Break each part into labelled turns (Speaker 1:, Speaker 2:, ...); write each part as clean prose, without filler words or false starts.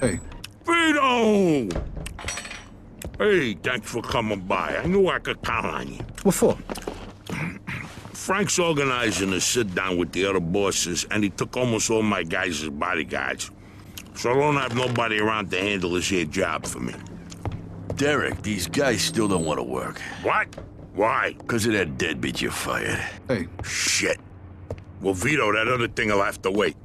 Speaker 1: Hey.
Speaker 2: Vito! Hey, thanks for coming by. I knew I could count on you.
Speaker 1: What for?
Speaker 2: Frank's organizing a sit-down with the other bosses, and he took almost all my guys as bodyguards. So I don't have nobody around to handle this here job for me.
Speaker 3: Derek, these guys still don't want to work.
Speaker 2: What? Why?
Speaker 3: Because of that deadbeat you fired.
Speaker 1: Hey.
Speaker 2: Shit. Well, Vito, that other thing will have to wait.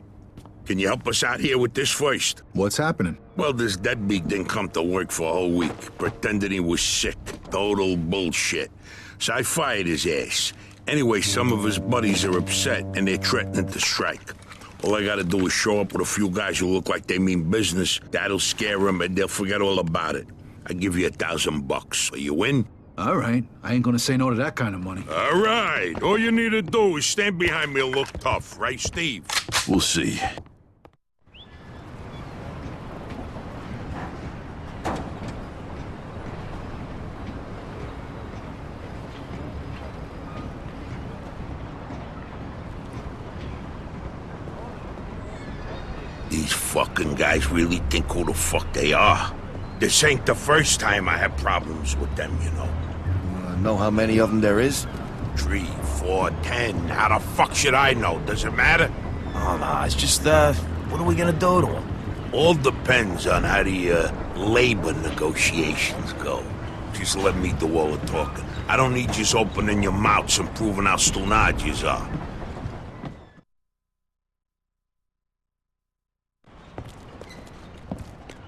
Speaker 2: Can you help us out here with this first?
Speaker 1: What's happening?
Speaker 2: Well, this deadbeat didn't come to work for a whole week, pretending he was sick. Total bullshit. So I fired his ass. Anyway, some of his buddies are upset, and they're threatening to strike. All I gotta do is show up with a few guys who look like they mean business. That'll scare them, and they'll forget all about it. I give you $1,000. Are you in?
Speaker 1: All right. I ain't gonna say no to that kind of money.
Speaker 2: All right. All you need to do is stand behind me and look tough, right, Steve?
Speaker 3: We'll see.
Speaker 2: These fucking guys really think who the fuck they are. This ain't the first time I have problems with them, you know.
Speaker 3: Know how many of them there is?
Speaker 2: 3, 4, 10. How the fuck should I know? Does it matter?
Speaker 4: Oh, no, it's just, what are we gonna do to him?
Speaker 2: All depends on how the, labor negotiations go. Just let me do all the talking. I don't need you opening your mouths and proving how stunad yous are.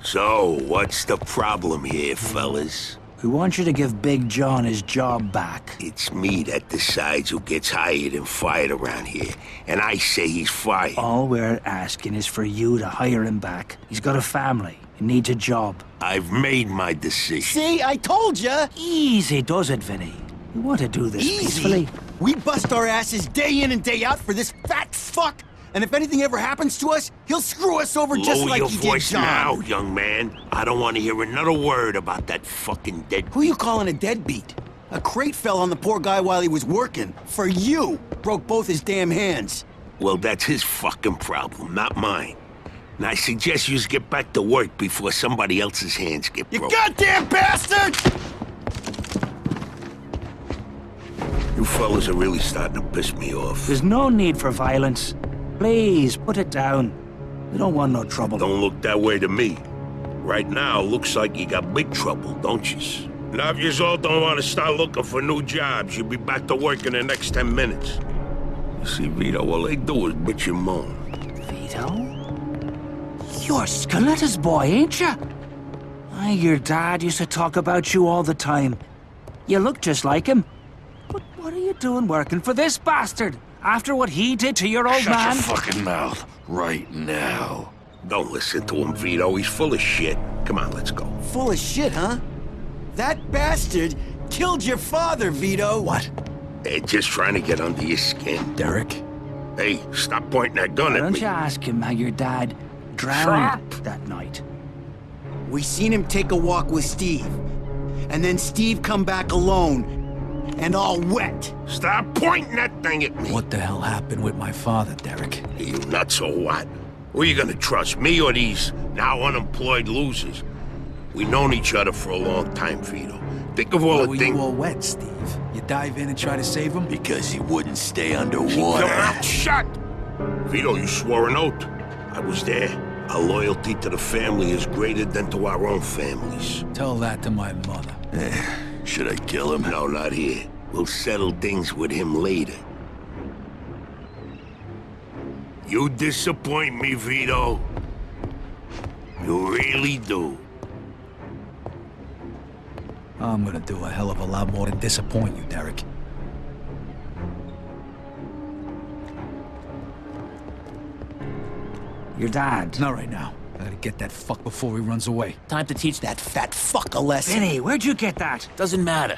Speaker 2: So, what's the problem here, fellas?
Speaker 4: We want you to give Big John his job back.
Speaker 2: It's me that decides who gets hired and fired around here, and I say he's fired.
Speaker 4: All we're asking is for you to hire him back. He's got a family. He needs a job.
Speaker 2: I've made my decision.
Speaker 5: See, I told ya!
Speaker 4: Easy does it, Vinny. We want to do this peacefully.
Speaker 5: We bust our asses day in and day out for this fat fuck! And if anything ever happens to us, he'll screw us over just like he did John.
Speaker 2: Lower your voice now, young man. I don't want to hear another word about that fucking dead...
Speaker 5: Who you calling a deadbeat? A crate fell on the poor guy while he was working. For you! Broke both his damn hands.
Speaker 2: Well, that's his fucking problem, not mine. And I suggest you get back to work before somebody else's hands get broken.
Speaker 5: You goddamn bastard!
Speaker 2: You fellas are really starting to piss me off.
Speaker 4: There's no need for violence. Please, put it down. We don't want no trouble.
Speaker 2: Don't look that way to me. Right now, looks like you got big trouble, don't you? Now, if you all don't want to start looking for new jobs, you'll be back to work in the next 10 minutes. You see, Vito, all they do is bitch and moan.
Speaker 4: Vito? You're Scoletta's boy, ain't you? Your dad used to talk about you all the time. You look just like him. But what are you doing working for this bastard? After what he did to your old man?
Speaker 3: Shut your fucking mouth right now.
Speaker 2: Don't listen to him, Vito. He's full of shit. Come on, let's go.
Speaker 5: Full of shit, huh? That bastard killed your father, Vito.
Speaker 4: What?
Speaker 2: They're just trying to get under your skin.
Speaker 4: Derek?
Speaker 2: Hey, stop pointing that gun
Speaker 4: Why
Speaker 2: at
Speaker 4: don't
Speaker 2: me.
Speaker 4: you ask him how your dad drowned that night?
Speaker 5: We seen him take a walk with Steve. And then Steve come back alone. And all wet.
Speaker 2: Stop pointing that thing at me.
Speaker 4: What the hell happened with my father, Derek?
Speaker 2: You nuts or what? Who are you gonna trust, me or these now unemployed losers? We've known each other for a long time, Vito. Think of all the things...
Speaker 6: Why were you all wet, Steve? You dive in and try to save him?
Speaker 3: Because he wouldn't stay underwater.
Speaker 2: Keep your mouth shut! Vito, you swore an oath. I was there. Our loyalty to the family is greater than to our own families.
Speaker 6: Tell that to my mother.
Speaker 3: Should I kill him?
Speaker 2: No, not here. We'll settle things with him later. You disappoint me, Vito. You really do.
Speaker 6: I'm gonna do a hell of a lot more than disappoint you, Derek.
Speaker 4: Your dad.
Speaker 6: Not right now. I gotta get that fuck before he runs away.
Speaker 5: Time to teach that fat fuck a lesson.
Speaker 4: Vinny, where'd you get that?
Speaker 6: Doesn't matter.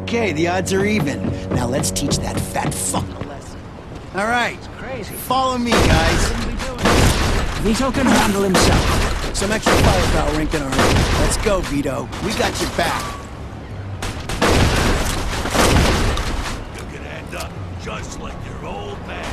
Speaker 5: Okay, the odds are even. Now let's teach that fat fuck a lesson. All right.
Speaker 4: Crazy.
Speaker 5: Follow me, guys.
Speaker 4: Vito can handle himself.
Speaker 5: Some extra firepower ain't gonna hurt. Let's go, Vito. We got your back.
Speaker 3: You can end up just like your old man.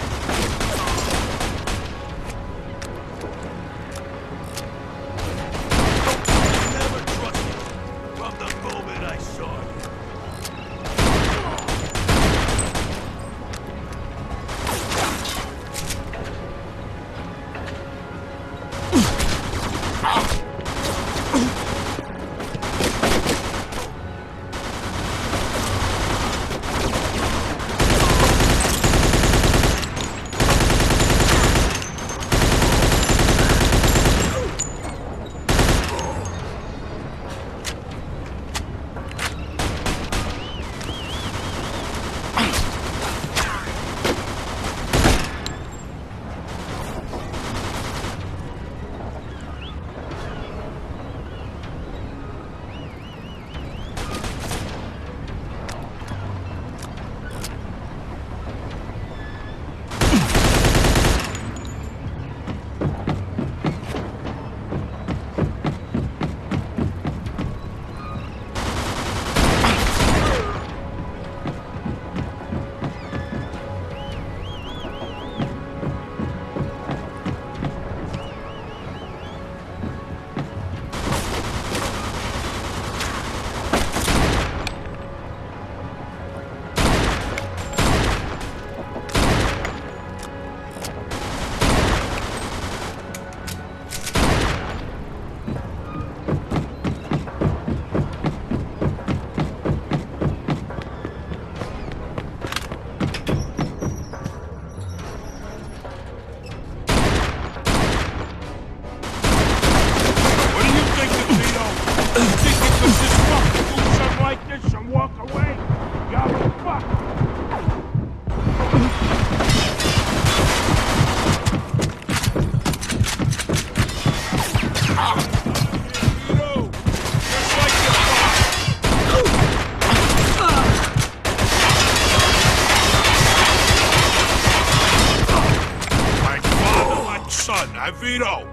Speaker 2: son, Vito.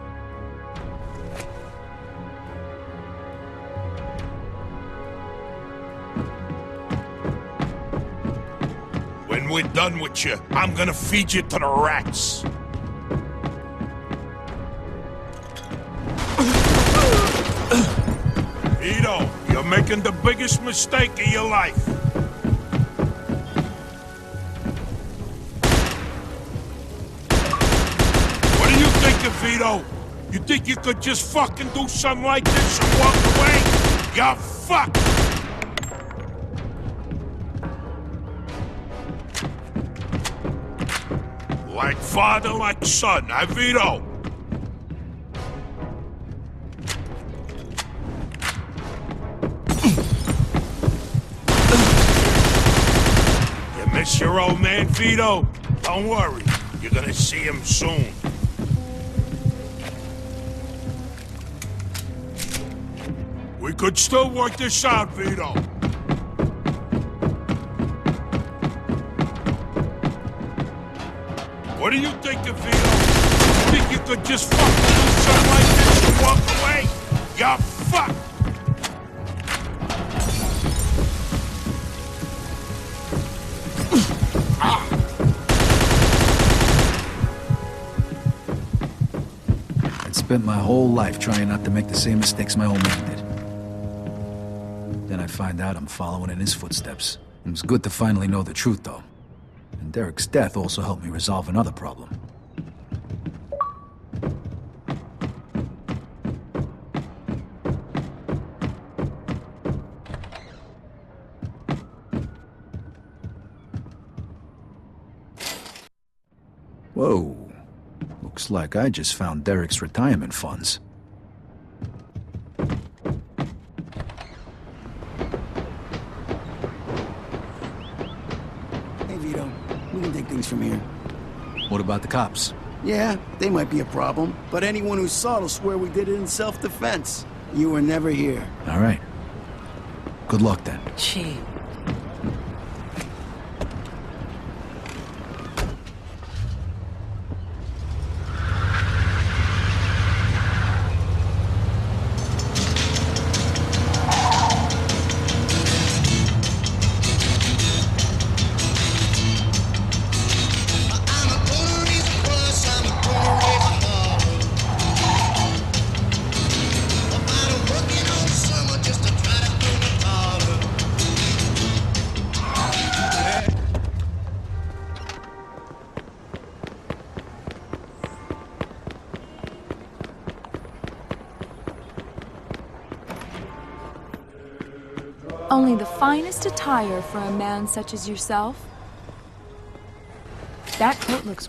Speaker 2: When we're done with you, I'm gonna feed you to the rats. Vito, you're making the biggest mistake of your life. What are you thinking, Vito? You think you could just fucking do something like this and walk away? You're fucked! Like father, like son, Vito. You miss your old man, Vito? Don't worry, you're gonna see him soon. We could still work this out, Vito. What do you think, Vito? You think you could just fucking do something like this and walk away? You're fucked!
Speaker 6: I'd spent my whole life trying not to make the same mistakes my old man did. Then I'd find out I'm following in his footsteps. It was good to finally know the truth, though. And Derek's death also helped me resolve another problem. Whoa. Looks like I just found Derek's retirement funds.
Speaker 5: Hey, Vito. We can take things from here.
Speaker 6: What about the cops?
Speaker 5: Yeah, they might be a problem, but anyone who saw it will swear we did it in self-defense. You were never here.
Speaker 6: All right. Good luck, then.
Speaker 4: Gee.
Speaker 7: Only the finest attire for a man such as yourself. That coat looks